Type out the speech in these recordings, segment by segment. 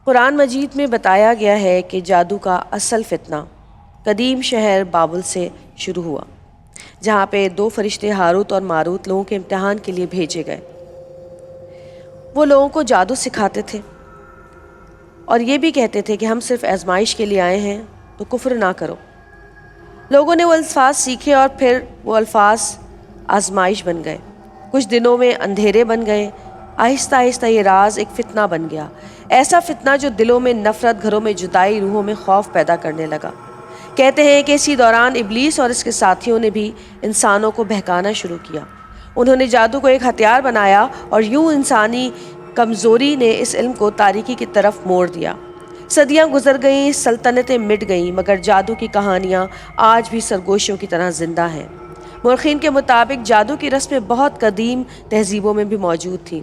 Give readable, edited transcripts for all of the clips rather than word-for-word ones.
قرآن مجید میں بتایا گیا ہے کہ جادو کا اصل فتنہ قدیم شہر بابل سے شروع ہوا، جہاں پہ دو فرشتے ہاروت اور ماروت لوگوں کے امتحان کے لیے بھیجے گئے۔ وہ لوگوں کو جادو سکھاتے تھے اور یہ بھی کہتے تھے کہ ہم صرف آزمائش کے لیے آئے ہیں تو کفر نہ کرو۔ لوگوں نے وہ الفاظ سیکھے اور پھر وہ الفاظ آزمائش بن گئے۔ کچھ دنوں میں اندھیرے بن گئے۔ آہستہ آہستہ یہ راز ایک فتنہ بن گیا، ایسا فتنہ جو دلوں میں نفرت، گھروں میں جدائی، روحوں میں خوف پیدا کرنے لگا۔ کہتے ہیں کہ اسی دوران ابلیس اور اس کے ساتھیوں نے بھی انسانوں کو بہکانا شروع کیا۔ انہوں نے جادو کو ایک ہتھیار بنایا اور یوں انسانی کمزوری نے اس علم کو تاریکی کی طرف موڑ دیا۔ صدیاں گزر گئیں، سلطنتیں مٹ گئیں، مگر جادو کی کہانیاں آج بھی سرگوشیوں کی طرح زندہ ہیں۔ مورخین کے مطابق جادو کی رسمیں بہت قدیم تہذیبوں میں بھی موجود تھیں،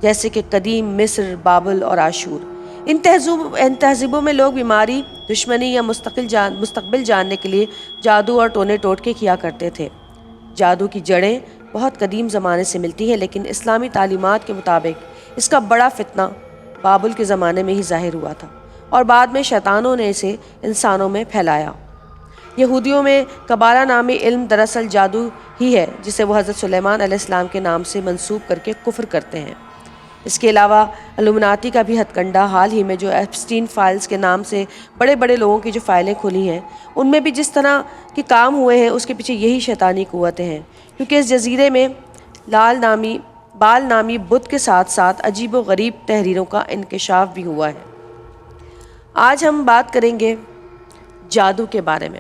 جیسے کہ قدیم مصر، بابل اور عاشور۔ ان تہذیبوں میں لوگ بیماری، دشمنی یا مستقبل جاننے کے لیے جادو اور ٹونے ٹوٹکے کیا کرتے تھے۔ جادو کی جڑیں بہت قدیم زمانے سے ملتی ہیں، لیکن اسلامی تعلیمات کے مطابق اس کا بڑا فتنہ بابل کے زمانے میں ہی ظاہر ہوا تھا اور بعد میں شیطانوں نے اسے انسانوں میں پھیلایا۔ یہودیوں میں کبالہ نامی علم دراصل جادو ہی ہے، جسے وہ حضرت سلیمان علیہ السلام کے نام سے منسوب کر کے کفر کرتے ہیں۔ اس کے علاوہ الومناتی کا بھی ہتھ کنڈہ حال ہی میں جو ایپسٹین فائلز کے نام سے بڑے بڑے لوگوں کی جو فائلیں کھلی ہیں، ان میں بھی جس طرح کے کام ہوئے ہیں اس کے پیچھے یہی شیطانی قوتیں ہیں، کیونکہ اس جزیرے میں بال نامی بت کے ساتھ ساتھ عجیب و غریب تحریروں کا انکشاف بھی ہوا ہے۔ آج ہم بات کریں گے جادو کے بارے میں۔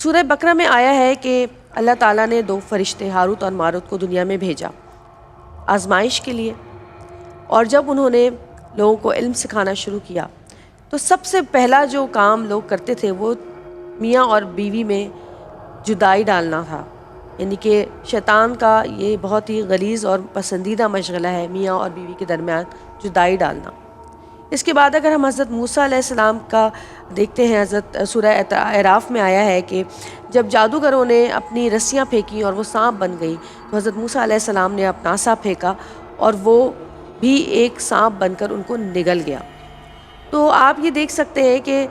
سورہ بقرہ میں آیا ہے کہ اللہ تعالیٰ نے دو فرشتے ہاروت اور ماروت کو دنیا میں بھیجا آزمائش کے لیے، اور جب انہوں نے لوگوں کو علم سکھانا شروع کیا تو سب سے پہلا جو کام لوگ کرتے تھے وہ میاں اور بیوی میں جدائی ڈالنا تھا۔ یعنی کہ شیطان کا یہ بہت ہی غلیظ اور پسندیدہ مشغلہ ہے، میاں اور بیوی کے درمیان جدائی ڈالنا۔ اس کے بعد اگر ہم حضرت موسیٰ علیہ السلام کا دیکھتے ہیں، حضرت سورہ اعراف میں آیا ہے کہ جب جادوگروں نے اپنی رسیاں پھینکی اور وہ سانپ بن گئی تو حضرت موسیٰ علیہ السلام نے اپنا عصا پھینکا اور وہ بھی ایک سانپ بن کر ان کو نگل گیا۔ تو آپ یہ دیکھ سکتے ہیں کہ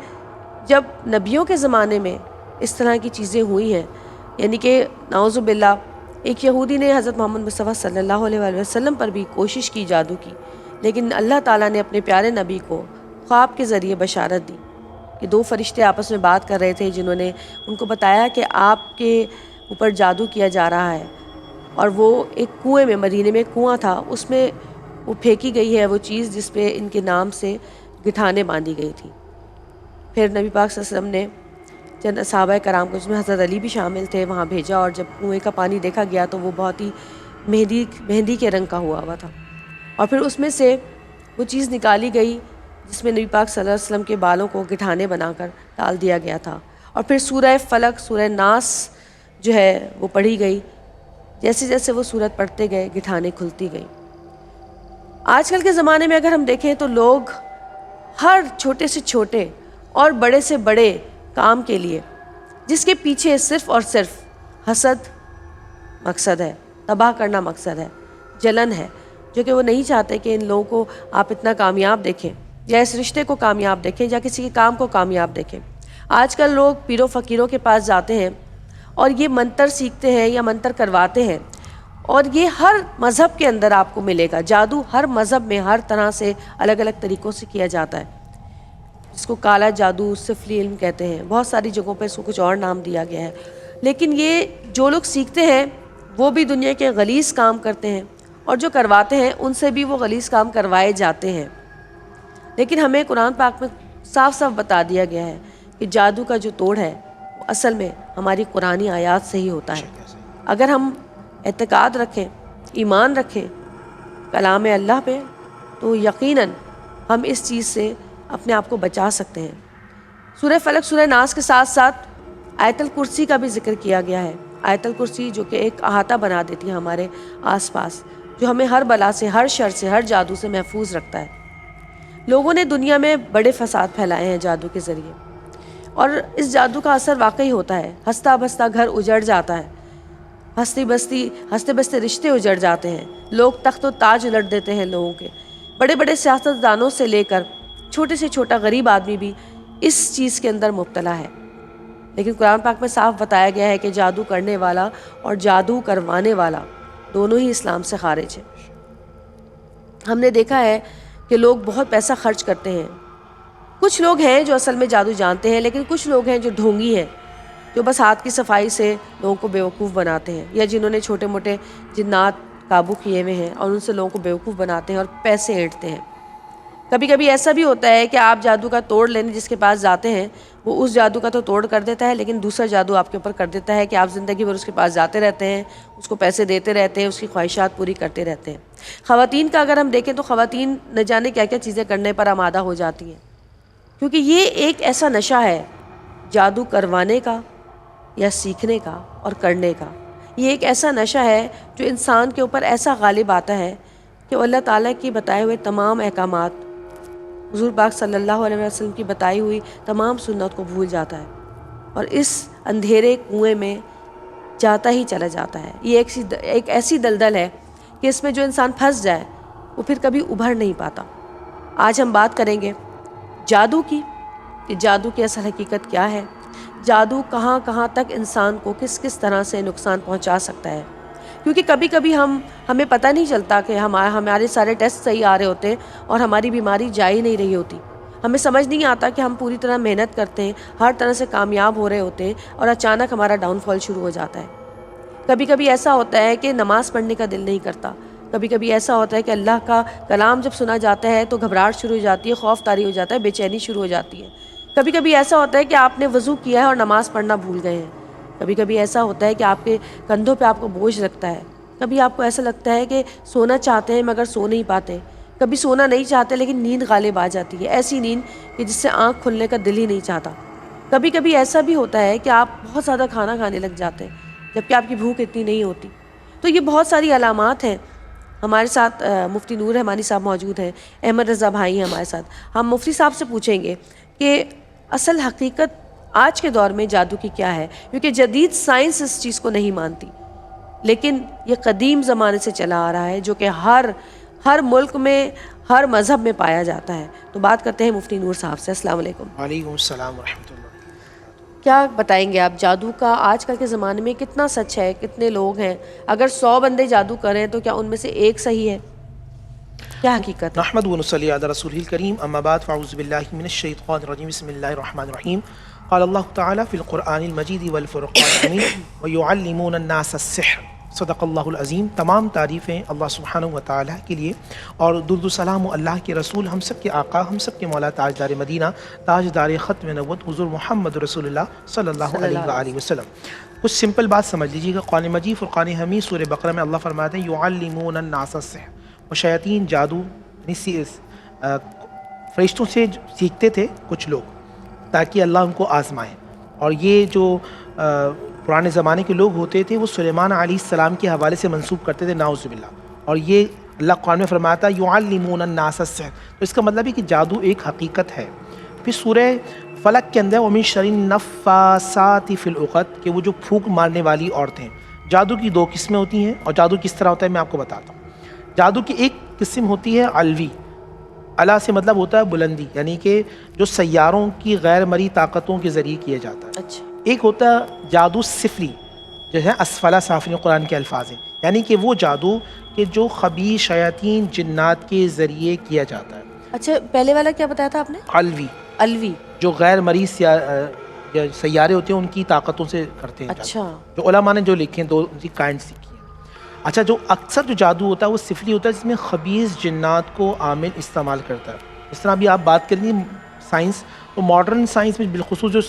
جب نبیوں کے زمانے میں اس طرح کی چیزیں ہوئی ہیں، یعنی کہ نعوذ باللہ ایک یہودی نے حضرت محمد مصطفیٰ صلی اللہ علیہ وآلہ وسلم پر بھی کوشش کی جادو کی، لیکن اللہ تعالیٰ نے اپنے پیارے نبی کو خواب کے ذریعے بشارت دی کہ دو فرشتے آپس میں بات کر رہے تھے، جنہوں نے ان کو بتایا کہ آپ کے اوپر جادو کیا جا رہا ہے، اور وہ ایک کنویں میں، مدینے میں ایک کنواں تھا، اس میں وہ پھینکی گئی ہے وہ چیز جس پہ ان کے نام سے گٹھانیں باندھی گئی تھی۔ پھر نبی پاک صلی اللہ علیہ وسلم نے چند صحابہ کرام کو، جس میں حضرت علی بھی شامل تھے، وہاں بھیجا، اور جب کنویں کا پانی دیکھا گیا تو وہ بہت ہی مہندی کے رنگ کا ہوا تھا، اور پھر اس میں سے وہ چیز نکالی گئی جس میں نبی پاک صلی اللہ علیہ وسلم کے بالوں کو گٹھانے بنا کر ڈال دیا گیا تھا، اور پھر سورہ فلق، سورہ ناس جو ہے وہ پڑھی گئی۔ جیسے جیسے وہ سورت پڑھتے گئے گٹھانیں کھلتی گئیں۔ آج کل کے زمانے میں اگر ہم دیکھیں تو لوگ ہر چھوٹے سے چھوٹے اور بڑے سے بڑے کام کے لیے، جس کے پیچھے صرف اور صرف حسد مقصد ہے، تباہ کرنا مقصد ہے، جلن ہے، جو کہ وہ نہیں چاہتے کہ ان لوگوں کو آپ اتنا کامیاب دیکھیں، یا اس رشتے کو کامیاب دیکھیں، یا کسی کے کام کو کامیاب دیکھیں۔ آج کل لوگ پیروں فقیروں کے پاس جاتے ہیں اور یہ منتر سیکھتے ہیں یا منتر کرواتے ہیں، اور یہ ہر مذہب کے اندر آپ کو ملے گا۔ جادو ہر مذہب میں ہر طرح سے الگ الگ طریقوں سے کیا جاتا ہے، جس کو کالا جادو، سفلی علم کہتے ہیں، بہت ساری جگہوں پہ اس کو کچھ اور نام دیا گیا ہے۔ لیکن یہ جو لوگ سیکھتے ہیں وہ بھی دنیا کے غلیظ کام کرتے ہیں، اور جو کرواتے ہیں ان سے بھی وہ غلیظ کام کروائے جاتے ہیں۔ لیکن ہمیں قرآن پاک میں صاف صاف بتا دیا گیا ہے کہ جادو کا جو توڑ ہے وہ اصل میں ہماری قرآنی آیات سے ہی ہوتا ہے۔ اگر ہم اعتقاد رکھیں، ایمان رکھیں کلام اللہ پہ، تو یقیناً ہم اس چیز سے اپنے آپ کو بچا سکتے ہیں۔ سورہ فلق، سورہ ناس کے ساتھ ساتھ آیت الکرسی کا بھی ذکر کیا گیا ہے۔ آیت الکرسی جو کہ ایک احاطہ بنا دیتی ہے ہمارے آس پاس، جو ہمیں ہر بلا سے، ہر شر سے، ہر جادو سے محفوظ رکھتا ہے۔ لوگوں نے دنیا میں بڑے فساد پھیلائے ہیں جادو کے ذریعے، اور اس جادو کا اثر واقعی ہوتا ہے۔ ہنستا بستا گھر اجڑ جاتا ہے، ہنستے بستے رشتے اجڑ جاتے ہیں، لوگ تخت و تاج الٹ دیتے ہیں لوگوں کے، بڑے بڑے سیاستدانوں سے لے کر چھوٹے سے چھوٹا غریب آدمی بھی اس چیز کے اندر مبتلا ہے. لیکن قرآن پاک میں صاف بتایا گیا ہے کہ جادو کرنے والا اور جادو کروانے والا دونوں ہی اسلام سے خارج ہیں. ہم نے دیکھا ہے کہ لوگ بہت پیسہ خرچ کرتے ہیں. کچھ لوگ ہیں جو اصل میں جادو جانتے ہیں، لیکن کچھ لوگ ہیں جو ڈھونگی ہیں، جو بس ہاتھ کی صفائی سے لوگوں کو بیوقوف بناتے ہیں، یا جنہوں نے چھوٹے موٹے جنات قابو کیے ہوئے ہیں اور ان سے لوگوں کو بیوقوف بناتے ہیں اور پیسے اینٹتے ہیں. کبھی کبھی ایسا بھی ہوتا ہے کہ آپ جادو کا توڑ لینے جس کے پاس جاتے ہیں، وہ اس جادو کا تو توڑ کر دیتا ہے، لیکن دوسرا جادو آپ کے اوپر کر دیتا ہے کہ آپ زندگی بھر اس کے پاس جاتے رہتے ہیں، اس کو پیسے دیتے رہتے ہیں، اس کی خواہشات پوری کرتے رہتے ہیں. خواتین کا اگر ہم دیکھیں تو خواتین نہ جانے کیا کیا چیزیں کرنے پر آمادہ ہو جاتی ہیں، کیونکہ یہ ایک ایسا نشہ ہے جادو کروانے کا یا سیکھنے کا اور کرنے کا. یہ ایک ایسا نشہ ہے جو انسان کے اوپر ایسا غالب آتا ہے کہ وہ اللہ تعالیٰ کی بتائے ہوئے تمام احکامات، حضور پاک صلی اللہ علیہ وسلم کی بتائی ہوئی تمام سنت کو بھول جاتا ہے اور اس اندھیرے کنویں میں جاتا ہی چلا جاتا ہے. یہ ایک ایسی دلدل ہے کہ اس میں جو انسان پھنس جائے وہ پھر کبھی ابھر نہیں پاتا. آج ہم بات کریں گے جادو کی، کہ جادو کی اصل حقیقت کیا ہے، جادو کہاں کہاں تک انسان کو کس کس طرح سے نقصان پہنچا سکتا ہے. کیونکہ کبھی کبھی ہمیں پتہ نہیں چلتا کہ ہمارے سارے ٹیسٹ صحیح آ رہے ہوتے ہیں اور ہماری بیماری جا ہی نہیں رہی ہوتی. ہمیں سمجھ نہیں آتا کہ ہم پوری طرح محنت کرتے ہیں، ہر طرح سے کامیاب ہو رہے ہوتے ہیں اور اچانک ہمارا ڈاؤن فال شروع ہو جاتا ہے. کبھی کبھی ایسا ہوتا ہے کہ نماز پڑھنے کا دل نہیں کرتا. کبھی کبھی ایسا ہوتا ہے کہ اللہ کا کلام جب سنا جاتا ہے تو گھبراہٹ شروع ہو جاتی ہے، خوف طاری ہو جاتا ہے، بے چینی شروع ہو جاتی ہے. کبھی کبھی ایسا ہوتا ہے کہ آپ نے وضو کیا ہے اور نماز پڑھنا بھول گئے ہیں. کبھی کبھی ایسا ہوتا ہے کہ آپ کے کندھوں پہ آپ کو بوجھ لگتا ہے. کبھی آپ کو ایسا لگتا ہے کہ سونا چاہتے ہیں مگر سو نہیں پاتے. کبھی سونا نہیں چاہتے لیکن نیند غالب آ جاتی ہے، ایسی نیند کہ جس سے آنکھ کھلنے کا دل ہی نہیں چاہتا. کبھی کبھی ایسا بھی ہوتا ہے کہ آپ بہت زیادہ کھانا کھانے لگ جاتے ہیں جبکہ آپ کی بھوک اتنی نہیں ہوتی. تو یہ بہت ساری علامات ہیں. ہمارے ساتھ مفتی نور رحمانی صاحب موجود ہیں، احمد رضا بھائی ہیں ہمارے ساتھ. ہم مفتی صاحب سے پوچھیں گے کہ اصل حقیقت آج کے دور میں جادو کی کیا ہے، کیونکہ جدید سائنس اس چیز کو نہیں مانتی، لیکن یہ قدیم زمانے سے چلا آ رہا ہے جو کہ ہر ملک میں ہر مذہب میں پایا جاتا ہے. تو بات کرتے ہیں مفتی نور صاحب سے. السلام علیکم. وعلیکم السلام ورحمۃ اللہ. کیا بتائیں گے آپ جادو کا آج کل کے زمانے میں کتنا سچ ہے، کتنے لوگ ہیں؟ اگر 100 بندے جادو کریں تو کیا ان میں سے ایک صحیح ہے؟ کیا حقیقت ہے؟ نحمد و نصلی علی رسول الکریم، اما بعد فاعوذ باللہ من الشیطان الرجیم، بسم اللہ الرحمن الرحیم. قال اللہ تعالی فی القرآن المجید والفرقان الحمید ویعلمون الناس السحر. صدق اللہ العظیم. تمام تعریفیں اللہ سبحانہ و تعالیٰ کے لیے اور درود و سلام و اللہ کے رسول، ہم سب کے آقا، ہم سب کے مولا، تاجدار مدینہ، تاجدار ختم نبوت، حضور محمد رسول اللہ صلی اللہ علیہ وآلہ وسلم. کچھ سمپل بات سمجھ لیجیے گا. قرآن مجید فرقان حمید سورہ بقرہ میں اللہ فرماتے ہیں یعلمون الناس السحر. وہ شیاطین جادو فرشتوں سے سیکھتے تھے کچھ لوگ تاکہ اللہ ان کو آزمائے. اور یہ جو پرانے زمانے کے لوگ ہوتے تھے وہ سلیمان علیہ السلام کے حوالے سے منسوب کرتے تھے، نعوذ باللہ. اور یہ اللہ قرآن میں فرماتا ہے یعلمون الناس السحر، تو اس کا مطلب ہے کہ جادو ایک حقیقت ہے. پھر سورہ فلق کے اندر ومن شر النفاثات فی العقد، کہ وہ جو پھونک مارنے والی عورتیں. جادو کی 2 قسمیں ہوتی ہیں، اور جادو کس طرح ہوتا ہے میں آپ کو بتاتا ہوں. جادو کی ایک قسم ہوتی ہے علوی. علا سے مطلب ہوتا ہے بلندی، یعنی کہ جو سیاروں کی غیر مرئی طاقتوں کے ذریعے کیا جاتا ہے. اچھا. ایک ہوتا ہے جادو سفلی، جو ہے اسفلا سافلین قرآن کے الفاظ ہیں، یعنی کہ وہ جادو کہ جو خبیث شیاطین جنات کے ذریعے کیا جاتا ہے. اچھا، پہلے والا کیا بتایا تھا آپ نے؟ علوی. الوی جو غیر مرئی سیارے ہوتے ہیں ان کی طاقتوں سے کرتے ہیں. اچھا. جو علماء نے جو لکھے ہیں 2 کائنڈ سیکھی ہیں. اچھا، جو اکثر جو جادو ہوتا ہے وہ سفلی ہوتا ہے، جس میں خبیث جنات کو عامل استعمال کرتا ہے. اس طرح ابھی آپ بات کریں گے سائنس، تو ماڈرن سائنس میں بالخصوص جو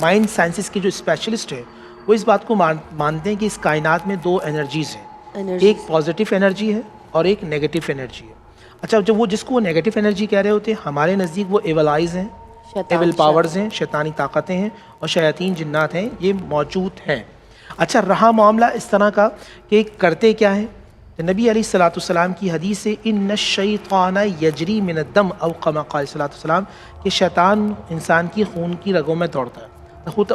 مائنڈ سائنسز کے جو اسپیشلسٹ ہیں وہ اس بات کو مانتے ہیں کہ اس کائنات میں 2 انرجیز ہیں، ایک پازیٹیو انرجی ہے اور ایک نیگیٹو انرجی ہے. اچھا، جب وہ جس کو وہ نیگیٹو انرجی کہہ رہے ہوتے ہیں، ہمارے نزدیک وہ ایول آئیز ہیں، ایول پاورز ہیں، شیطانی طاقتیں ہیں اور شیاطین جنات ہیں، یہ موجود ہیں. اچھا، رہا معاملہ اس طرح کا کہ کرتے کیا ہے، نبی علیہ الصلوۃ والسلام کی حدیث سے ان الشیطان یجری من الدم او کما قال صلی اللہ علیہ وسلم، کہ شیطان انسان کی خون کی رگوں میں دوڑتا ہے.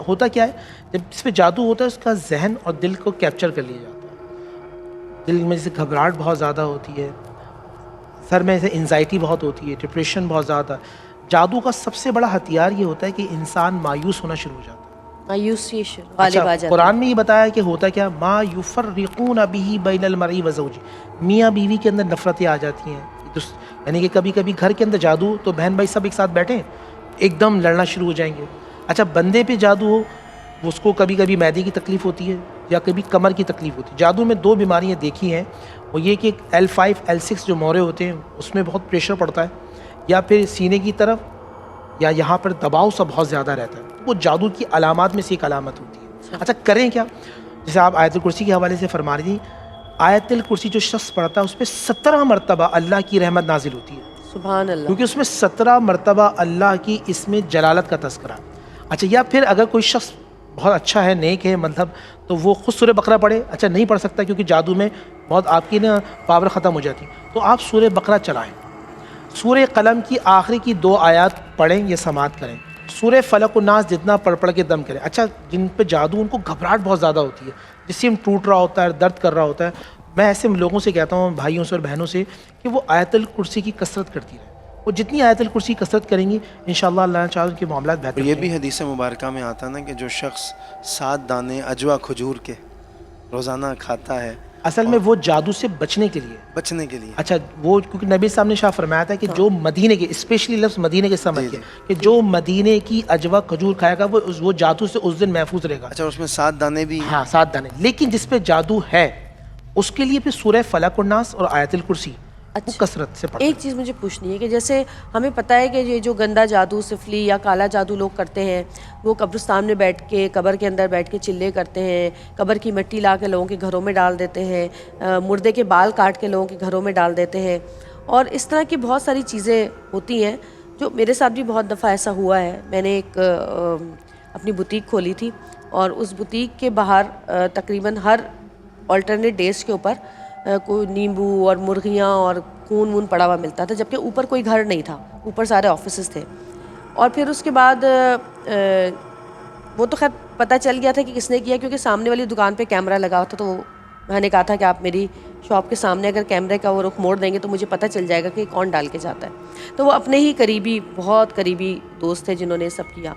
ہوتا کیا ہے، جب اس پہ جادو ہوتا ہے اس کا ذہن اور دل کو کیپچر کر لیا جاتا ہے. دل میں جیسے گھبراہٹ بہت زیادہ ہوتی ہے، سر میں سے انزائٹی بہت ہوتی ہے، ڈپریشن بہت زیادہ. جادو کا سب سے بڑا ہتھیار یہ ہوتا ہے کہ انسان مایوس ہونا شروع ہو جاتا ہے. مایوسی غالب آ جاتی ہے. قرآن میں یہ بتایا کہ ہوتا کیا، ما یفرقون به بین المرء و زوجہ، میاں بیوی کے اندر نفرتیں آ جاتی ہیں. یعنی کہ کبھی کبھی گھر کے اندر جادو تو بہن بھائی سب ایک ساتھ بیٹھیں ایک دم لڑنا شروع ہو جائیں گے. اچھا بندے پہ جادو ہو، اس کو کبھی کبھی معدے کی تکلیف ہوتی ہے یا کبھی کمر کی تکلیف ہوتی ہے. جادو میں 2 بیماریاں دیکھی ہیں، وہ یہ کہ L5 L6 جو مورے ہوتے ہیں اس میں بہت پریشر پڑتا ہے، یا پھر سینے کی طرف یا یہاں پر دباؤ سب بہت زیادہ رہتا ہے. وہ جادو کی علامات میں سے ایک علامت ہوتی ہے. اچھا کریں کیا، جیسے آپ آیت الکرسی کے حوالے سے فرما رہی تھی، آیت الکرسی جو شخص پڑھتا ہے اس پہ 17 مرتبہ اللہ کی رحمت نازل ہوتی ہے. سبحان اللہ. کیونکہ اس میں 17 مرتبہ اللہ کی اس میں جلالت کا تذکرہ. اچھا یا پھر اگر کوئی شخص بہت اچھا ہے، نیک ہے مطلب، تو وہ خود سورہ بقرہ پڑھے. اچھا نہیں پڑھ سکتا کیونکہ جادو میں بہت آپ کی نا پاور ختم ہو جاتی، تو آپ سورہ بقرہ چلائیں. سورہ قلم کی آخری کی 2 آیات پڑھیں یا سماعت کریں. سورہ فلق و ناس جتنا پڑھ کے دم کریں. اچھا جن پہ جادو ان کو گھبراہٹ بہت زیادہ ہوتی ہے، جسم ٹوٹ رہا ہوتا ہے، درد کر رہا ہوتا ہے، میں ایسے لوگوں سے کہتا ہوں، بھائیوں سے اور بہنوں سے، کہ وہ آیت الکرسی کی کثرت کرتی رہے. وہ جتنی آیت الکرسی کثرت کریں گی انشاءاللہ اللہ چاہے ان کے معاملات بہتر یہ بھی حدیث مبارکہ میں آتا نا کہ جو شخص 7 دانے اجوا کھجور کے روزانہ کھاتا ہے، اصل میں وہ جادو سے بچنے کے لیے. بچنے کے لیے. اچھا وہ کیونکہ نبی صاحب نے شاہ فرمایا تھا کہ جو مدینے کے، اسپیشلی لفظ مدینے کے سمجھ کے، کہ جو مدینے کی اجوا کھجور کھائے گا وہ جادو سے اس دن محفوظ رہے گا. اچھا اس میں 7 دانے بھی. ہاں 7 دانے. لیکن جس پہ جادو ہے اس کے لیے پھر سورہ فلق والناس اور آیت الکرسی وہ کثرت سے پڑھنا. ایک چیز مجھے پوچھنی ہے کہ جیسے ہمیں پتہ ہے کہ یہ جو گندا جادو، سفلی یا کالا جادو لوگ کرتے ہیں، وہ قبرستان میں بیٹھ کے، قبر کے اندر بیٹھ کے چلے کرتے ہیں، قبر کی مٹی لا کے لوگوں کے گھروں میں ڈال دیتے ہیں، مردے کے بال کاٹ کے لوگوں کے گھروں میں ڈال دیتے ہیں، اور اس طرح کی بہت ساری چیزیں ہوتی ہیں. جو میرے ساتھ بھی بہت دفعہ ایسا ہوا ہے. میں نے ایک اپنی بوتیک کھولی تھی اور اس بوتیک کے باہر تقریباً ہر آلٹرنیٹ ڈیز کے اوپر کوئی نیمبو اور مرغیاں اور خون پڑا ہوا ملتا تھا، جبکہ اوپر کوئی گھر نہیں تھا، اوپر سارے آفیسز تھے. اور پھر اس کے بعد وہ تو خیر پتہ چل گیا تھا کہ کس نے کیا، کیونکہ سامنے والی دکان پہ کیمرہ لگا ہوا تھا. تو میں نے کہا تھا کہ آپ میری شاپ کے سامنے اگر کیمرے کا وہ رخ موڑ دیں گے تو مجھے پتہ چل جائے گا کہ کون ڈال کے جاتا ہے. تو وہ اپنے ہی قریبی، بہت قریبی دوست تھے جنہوں نے سب کیا.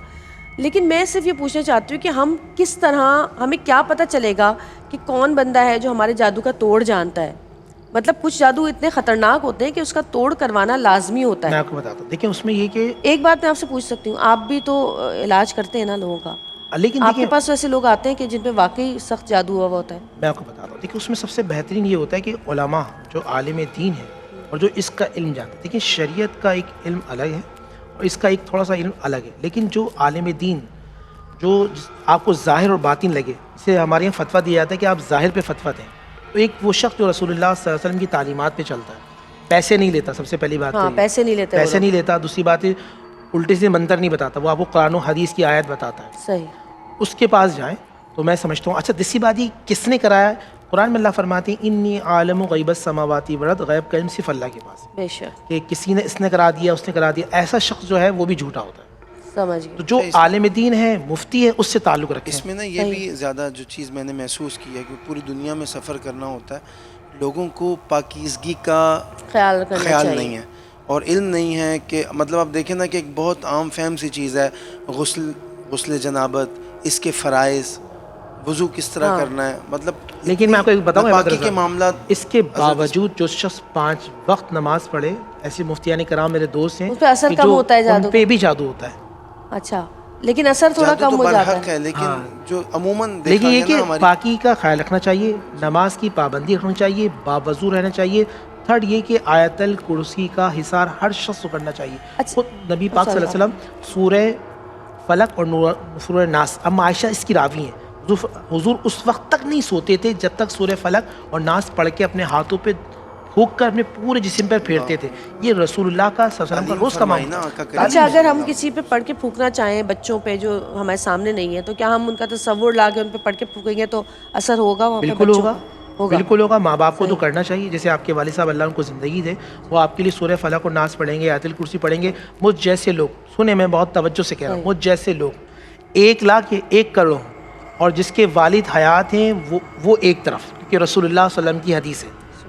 لیکن میں صرف یہ پوچھنا چاہتی ہوں کہ ہم کس طرح، ہمیں کیا پتہ چلے گا کہ کون بندہ ہے جو ہمارے جادو کا توڑ جانتا ہے؟ مطلب کچھ جادو اتنے خطرناک ہوتے ہیں کہ اس کا توڑ کروانا لازمی ہوتا ہے. میں آپ کو بتاتا ہوں، دیکھیں اس میں یہ کہ ایک بات میں آپ سے پوچھ سکتی ہوں، آپ بھی تو علاج کرتے ہیں نا لوگوں کا، لیکن آپ کے پاس ایسے لوگ آتے ہیں کہ جن پہ واقعی سخت جادو ہوا ہوتا ہے؟ میں آپ کو بتاتا ہوں، دیکھیں اس میں سب سے بہترین یہ ہوتا ہے کہ علماء جو عالم دین ہے اور جو اس کا علم جانتے ہیں. دیکھیں شریعت کا ایک علم الگ ہے اور اس کا ایک تھوڑا سا علم الگ ہے. لیکن جو عالم دین، جو آپ کو ظاہر اور باطن لگے، اسے ہمارے یہاں فتویٰ دیا جاتا ہے کہ آپ ظاہر پہ فتویٰ دیں. تو ایک وہ شخص جو رسول اللہ صلی اللہ علیہ وسلم کی تعلیمات پہ چلتا ہے، پیسے نہیں لیتا، سب سے پہلی بات. ہاں پیسے نہیں لیتے، پیسے نہیں لیتا. دوسری بات ہے الٹے سے منتر نہیں بتاتا، وہ آپ کو قرآن و حدیث کی آیت بتاتا ہے. صحیح. اس کے پاس جائیں تو میں سمجھتا ہوں. اچھا دوسری بات یہ کس نے کرایا ہے؟ قرآن میں اللہ فرماتے ہیں انی عالم غیب السماوات والارض، غیب کا علم صرف اللہ کے پاس ہے. بے شک. کہ کسی نے اس نے کرا دیا، اس نے کرا دیا، ایسا شخص جو ہے وہ بھی جھوٹا ہوتا ہے. سمجھ گئے. تو جو عالم دین ہے، مفتی ہے، اس سے تعلق رکھیں. اس میں نا یہ بھی زیادہ جو چیز میں نے محسوس کی ہے کہ پوری دنیا میں سفر کرنا ہوتا ہے، لوگوں کو پاکیزگی کا خیال رکھنا خیال چاہیے. نہیں ہے اور علم نہیں ہے. کہ مطلب آپ دیکھیں نا کہ ایک بہت عام فہم سی چیز ہے غسل جنابت، اس کے فرائض، وضو کس طرح کرنا ہے، مطلب. لیکن میں آپ کو ایک بتاؤں باقی کے معاملات، اس کے باوجود جو شخص 5 وقت نماز پڑھے، ایسے مفتیان کرام میرے دوست ہیں اس پہ اثر کہ کم جو ہوتا ہے جادو ان پہ بھی جادو ہوتا ہے. اچھا لیکن اثر تھوڑا جادو کم تو ہو جاتا برحق ہے. لیکن جو عموماً لیکن یہ کہ ہماری پاکی کا خیال رکھنا چاہیے، نماز کی پابندی رکھنی چاہیے، باوضو رہنا چاہیے. تھرڈ یہ کہ آیت الکرسی کا حصار ہر شخص کو کرنا چاہیے. خود نبی پاک صلی اللہ علیہ وسلم سورہ فلق اور سورہ ناس، اب عائشہ اس کی راوی ہیں، حضور اس وقت تک نہیں سوتے تھے جب تک سورہ فلق اور ناس پڑھ کے اپنے ہاتھوں پہ پھونک کر اپنے پورے جسم پر پھیرتے تھے. یہ رسول اللہ کا صلی اللہ علیہ وسلم کا روز کا معمول. اچھا اگر ہم کسی پہ پڑھ کے پھونکنا چاہیں، بچوں پہ جو ہمارے سامنے نہیں ہے، تو کیا ہم ان کا تصور لا کے ان پہ پڑھ کے پھونکیں گے تو اثر ہوگا وہاں پہ؟ بالکل ہوگا، بالکل ہوگا. ماں باپ کو تو کرنا چاہیے. جیسے آپ کے والد صاحب اللہ ان کو زندگی دے، وہ آپ کے لیے سورہ فلق اور ناس پڑھیں گے، آیت الکرسی پڑھیں گے. مجھ جیسے لوگ، سنیں میں بہت توجہ سے کہہ رہا ہوں، مجھ جیسے لوگ 1 لاکھ یا 1 کروڑ اور جس کے والد حیات ہیں وہ ایک طرف، کیونکہ رسول اللہ صلی اللہ علیہ وسلم کی حدیث ہے.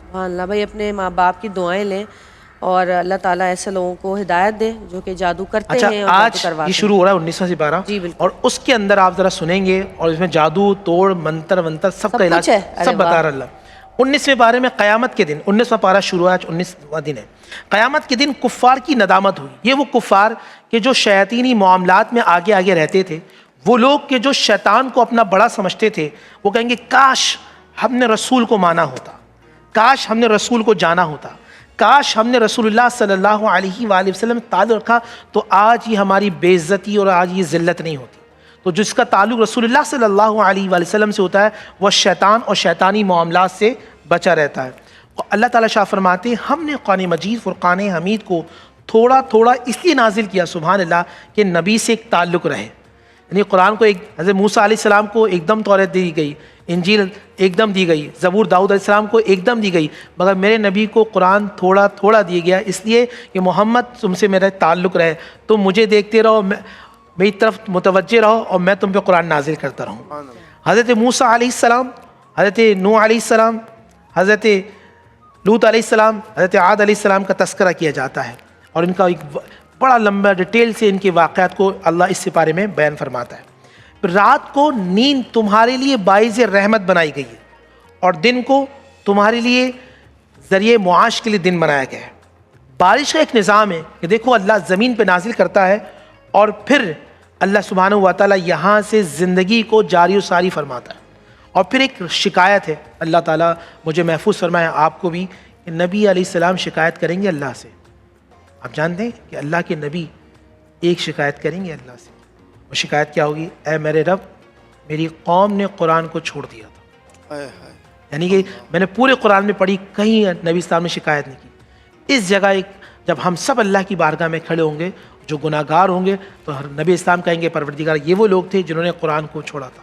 سبحان اللہ بھائی، اپنے ماں باپ کی دعائیں لیں اور اللہ تعالیٰ ایسے لوگوں کو ہدایت دے جو کہ جادو کرتے اچھا ہیں اور آج جادو کرواتے یہ ہیں۔ شروع ہو رہا ہے 19 سے 12 جی بالکل، اور اس کے اندر آپ ذرا سنیں گے اور اس میں جادو توڑ منتر ونتر سب کا علاج کچھ ہے۔ ارے سب بتا واہ۔ رہا اللہ۔ 19ویں پارے میں قیامت کے دن، 19واں پارہ شروع ہے، آج 19واں دن ہے۔ قیامت کے دن کفار کی ندامت ہوئی۔ یہ وہ کفار کہ جو شیاطینی معاملات میں آگے آگے رہتے تھے، وہ لوگ کہ جو شیطان کو اپنا بڑا سمجھتے تھے، وہ کہیں گے کاش ہم نے رسول کو مانا ہوتا، کاش ہم نے رسول کو جانا ہوتا، کاش ہم نے رسول اللہ صلی اللہ علیہ وآلہ وسلم تعلق رکھا تو آج یہ ہماری بے عزتی اور آج یہ ذلت نہیں ہوتی۔ تو جس کا تعلق رسول اللہ صلی اللہ علیہ وآلہ وسلم سے ہوتا ہے وہ شیطان اور شیطانی معاملات سے بچا رہتا ہے۔ اور اللہ تعالیٰ شاہ فرماتے ہیں ہم نے قرآن مجید فرقان حمید کو تھوڑا تھوڑا اس لیے نازل کیا سبحان اللہ کہ نبی سے ایک تعلق رہے۔ یعنی قرآن کو ایک حضرت موسیٰ علیہ السلام کو ایک دم توریت دی گئی، انجیل ایک دم دی گئی، زبور داؤد علیہ السلام کو ایک دم دی گئی، مگر میرے نبی کو قرآن تھوڑا تھوڑا دیا گیا اس لیے کہ محمد تم سے میرا تعلق رہے، تم مجھے دیکھتے رہو، میری طرف متوجہ رہو اور میں تم پہ قرآن نازل کرتا رہوں۔ حضرت موسیٰ علیہ السلام، حضرت نوح علیہ السلام، حضرت لوط علیہ السلام، حضرت عاد علیہ السلام کا تذکرہ کیا جاتا ہے اور ان کا ایک بڑا لمبا ڈیٹیل سے ان کے واقعات کو اللہ اس سپارے میں بیان فرماتا ہے۔ رات کو نیند تمہارے لیے باعث رحمت بنائی گئی ہے اور دن کو تمہارے لیے ذریعے معاش کے لیے دن بنایا گیا ہے۔ بارش کا ایک نظام ہے کہ دیکھو اللہ زمین پہ نازل کرتا ہے اور پھر اللہ سبحانہ و تعالیٰ یہاں سے زندگی کو جاری و ساری فرماتا ہے۔ اور پھر ایک شکایت ہے، اللہ تعالیٰ مجھے محفوظ فرمائے آپ کو بھی، کہ نبی علیہ السلام شکایت کریں گے اللہ سے۔ آپ جانتے ہیں کہ اللہ کے نبی ایک شکایت کریں گے اللہ سے، وہ شکایت کیا ہوگی؟ اے میرے رب میری قوم نے قرآن کو چھوڑ دیا تھا۔ یعنی کہ میں نے پورے قرآن میں پڑھی، کہیں نبی اسلام نے شکایت نہیں کی۔ اس جگہ ایک جب ہم سب اللہ کی بارگاہ میں کھڑے ہوں گے، جو گناہ گار ہوں گے، تو نبی اسلام کہیں گے پروردگار یہ وہ لوگ تھے جنہوں نے قرآن کو چھوڑا تھا۔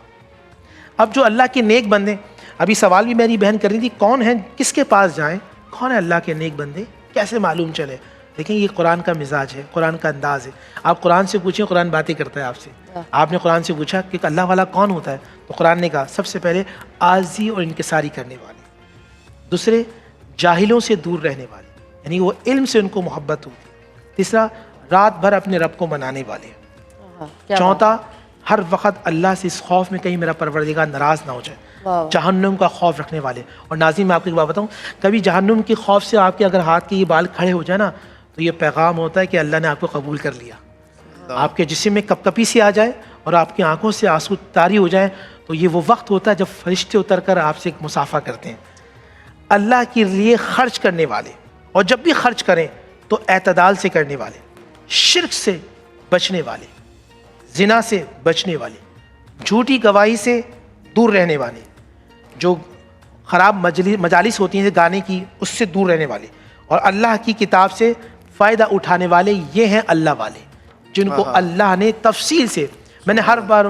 اب جو اللہ کے نیک بندے، ابھی سوال بھی میری بہن کر رہی تھی کون ہیں، کس کے پاس جائیں، کون ہے اللہ کے نیک بندے، کیسے معلوم چلے؟ دیکھیں یہ قرآن کا مزاج ہے، قرآن کا انداز ہے۔ آپ قرآن سے پوچھیں، قرآن باتیں کرتا ہے آپ سے۔ آپ نے قرآن سے پوچھا کہ اللہ والا کون ہوتا ہے، تو قرآن نے کہا سب سے پہلے عاجزی اور انکساری کرنے والے، دوسرے جاہلوں سے دور رہنے والے، یعنی وہ علم سے ان کو محبت ہوتی، تیسرا رات بھر اپنے رب کو منانے والے، چوتھا ہر وقت اللہ سے اس خوف میں کہیں میرا پروردگار ناراض نہ ہو جائے، جہنم کا خوف رکھنے والے۔ اور ناظرین میں آپ کو ایک بات بتاؤں، کبھی جہنم کے خوف سے آپ کے اگر ہاتھ کے یہ بال کھڑے ہو جائے نا تو یہ پیغام ہوتا ہے کہ اللہ نے آپ کو قبول کر لیا۔ آپ کے جسم میں کپ کپی سی آ جائے اور آپ کی آنکھوں سے آنسو طاری ہو جائیں تو یہ وہ وقت ہوتا ہے جب فرشتے اتر کر آپ سے ایک مصافحہ کرتے ہیں۔ اللہ کے لیے خرچ کرنے والے، اور جب بھی خرچ کریں تو اعتدال سے کرنے والے، شرک سے بچنے والے، زنا سے بچنے والے، جھوٹی گواہی سے دور رہنے والے، جو خراب مجالس ہوتی ہیں گانے کی اس سے دور رہنے والے، اور اللہ کی کتاب سے فائدہ اٹھانے والے، یہ ہیں اللہ والے جن کو اللہ نے تفصیل سے، میں نے ہر بار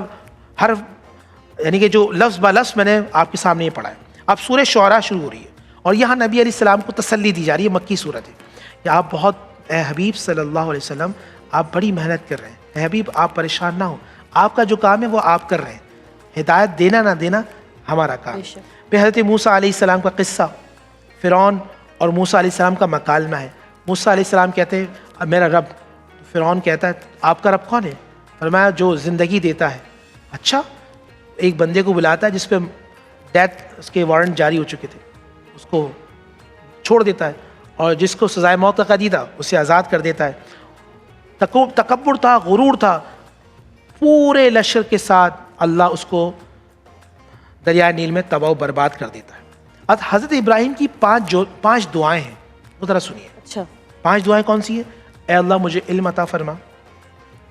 یعنی کہ جو لفظ با لفظ میں نے آپ کے سامنے یہ پڑھا ہے۔ اب سورہ شعراء شروع ہو رہی ہے اور یہاں نبی علیہ السلام کو تسلی دی جا رہی ہے، مکی صورت ہے کہ آپ بہت، اے حبیب صلی اللہ علیہ وسلم آپ بڑی محنت کر رہے ہیں، اے حبیب آپ پریشان نہ ہو، آپ کا جو کام ہے وہ آپ کر رہے ہیں، ہدایت دینا نہ دینا ہمارا کام۔ پھر حضرت موسیٰ علیہ السلام کا قصہ، فرعون اور موسیٰ علیہ السلام کا مکالمہ ہے۔ موسیٰ علیہ السلام کہتے ہیں میرا رب، فرعون کہتا ہے آپ کا رب کون ہے؟ فرمایا جو زندگی دیتا ہے۔ اچھا، ایک بندے کو بلاتا ہے جس پہ ڈیتھ اس کے وارنٹ جاری ہو چکے تھے، اس کو چھوڑ دیتا ہے، اور جس کو سزائے موت کا قیدی تھا اسے آزاد کر دیتا ہے۔ تکبر تھا، غرور تھا، پورے لشکر کے ساتھ اللہ اس کو دریائے نیل میں تباہ و برباد کر دیتا ہے۔ اب حضرت ابراہیم کی پانچ دعائیں ہیں، وہ ذرا سنیے۔ اچھا، 5 دعائیں کون سی ہیں؟ اے اللہ مجھے علم عطا فرما،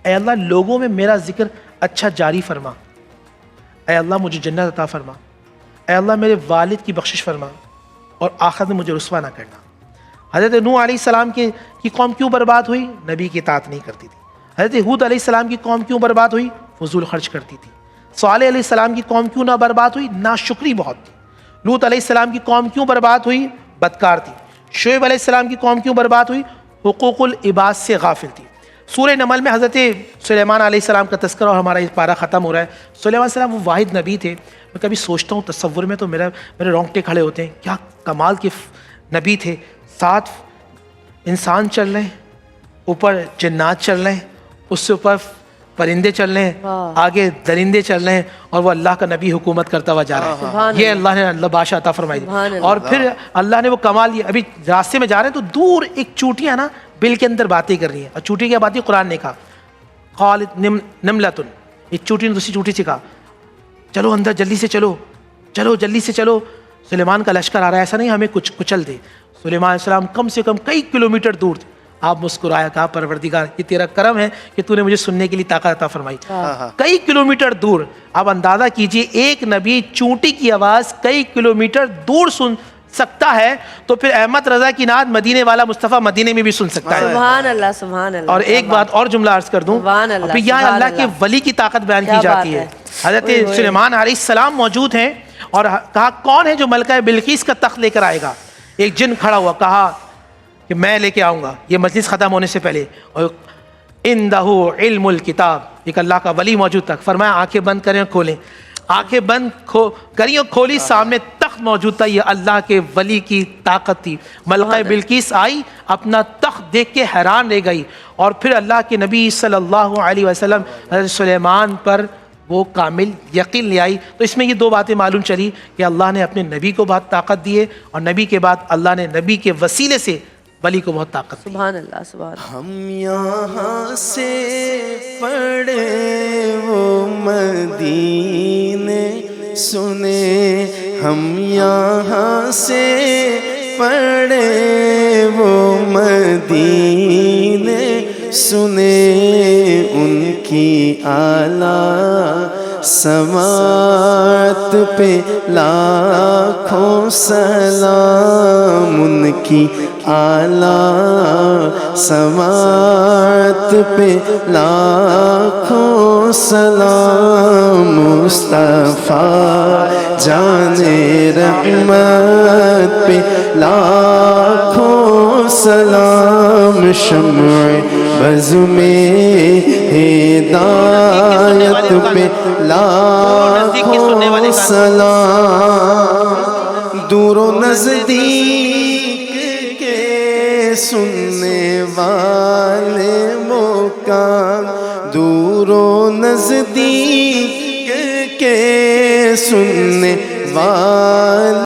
اے اللہ لوگوں میں میرا ذکر اچھا جاری فرما، اے اللہ مجھے جنت عطا فرما، اے اللہ میرے والد کی بخشش فرما، اور آخر میں مجھے رسوا نہ کرنا۔ حضرت نوح علیہ السلام کی قوم کیوں برباد ہوئی؟ نبی کی اطاعت نہیں کرتی تھی۔ حضرت ہود علیہ السلام کی قوم کیوں برباد ہوئی؟ فضول خرچ کرتی تھی۔ صالح علیہ السلام کی قوم کیوں نہ برباد ہوئی؟ ناشکری بہت تھی۔ لوط علیہ السلام کی قوم کیوں برباد ہوئی؟ بدکار تھی۔ شعیب علیہ السلام کی قوم کیوں برباد ہوئی؟ حقوق العباد سے غافل تھی۔ سورہ نمل میں حضرت سلیمان علیہ السلام کا تذکرہ اور ہمارا یہ پارہ ختم ہو رہا ہے. سلیمان علیہ السلام وہ واحد نبی تھے. میں کبھی سوچتا ہوں تصور میں تو میرے رونگٹے کھڑے ہوتے ہیں. کیا کمال کے نبی تھے. 7 انسان چل رہے ہیں, اوپر جنات چل رہے ہیں, اس سے اوپر پرندے چل رہے ہیں, آگے درندے چل رہے ہیں, اور وہ اللہ کا نبی حکومت کرتا ہوا جا رہا ہے. یہ اللہ نے اللہ بادشاہ عطا فرمائی دی. اور پھر اللہ نے وہ کمال یہ, ابھی راستے میں جا رہے ہیں تو دور ایک چوٹی ہے نا, بل کے اندر باتیں کر رہی ہیں. اور چوٹی کیا بات ہے, قرآن نے کہا قالت نملۃ, ایک چوٹی نے دوسری چوٹی سے کہا چلو اندر جلدی سے چلو, چلو جلدی سے چلو, سلیمان کا لشکر آ رہا ہے, ایسا نہیں ہمیں کچھ کچل دے. سلیمان علیہ السلام کم سے کم کئی کلومیٹر دور تھے. آپ مسکرایا, کہا پروردگار یہ تیرا کرم ہے کہ تو نے مجھے سننے کے لیے طاقت عطا فرمائی. کئی کلومیٹر دور. آپ اندازہ کیجئے ایک نبی چونٹی کی آواز کئی کلومیٹر دور سن سکتا ہے, تو پھر احمد رضا کی نعت مدینے والا مصطفیٰ مدینے میں بھی سن سکتا ہے. سبحان اللہ, سبحان اللہ. اور ایک بات اور جملہ عرض کر دوں, اور پھر یہاں اللہ کے ولی کی طاقت بیان کی جاتی ہے. حضرت سلیمان علیہ السلام موجود ہیں, اور کہا کون ہے جو ملکہ بلقیس کا تخت لے کر آئے گا. ایک جن کھڑا ہوا, کہا کہ میں لے کے آؤں گا. یہ مجلس ختم ہونے سے پہلے, اور اندہ علم الکتاب, ایک اللہ کا ولی موجود تھا. فرمایا آنکھیں بند کریں اور کھولیں. آنکھیں بند کری اور کھولی, سامنے تخت موجود تھا. یہ اللہ کے ولی کی طاقت تھی. ملکہ بلقیس آئی, اپنا تخت دیکھ کے حیران رہ گئی, اور پھر اللہ کے نبی صلی اللہ علیہ وسلم حضرت سلیمان پر وہ کامل یقین لے آئی. تو اس میں یہ 2 باتیں معلوم چلی کہ اللہ نے اپنے نبی کو بہت طاقت دی ہے, اور نبی کے بعد اللہ نے نبی کے وسیلے سے ولی کو بہت طاقت دی. سبحان اللہ, سبحان اللہ. ہم یہاں سے پڑھے وہ مدینے سنے, ہم یہاں سے پڑھے وہ مدینے سنے, ان کی اعلیٰ سماعت پہ لاکھوں سلام, ان کی اعلیٰ سماعت پہ لاکھوں سلام, مصطفیٰ جان رحمت پہ لاکھوں سلام, شمع بز میں ہدایت پہ لاکھوں سلام, دور و نزدیک کے سننے والے مقام, دور و نزدیک کے سننے والے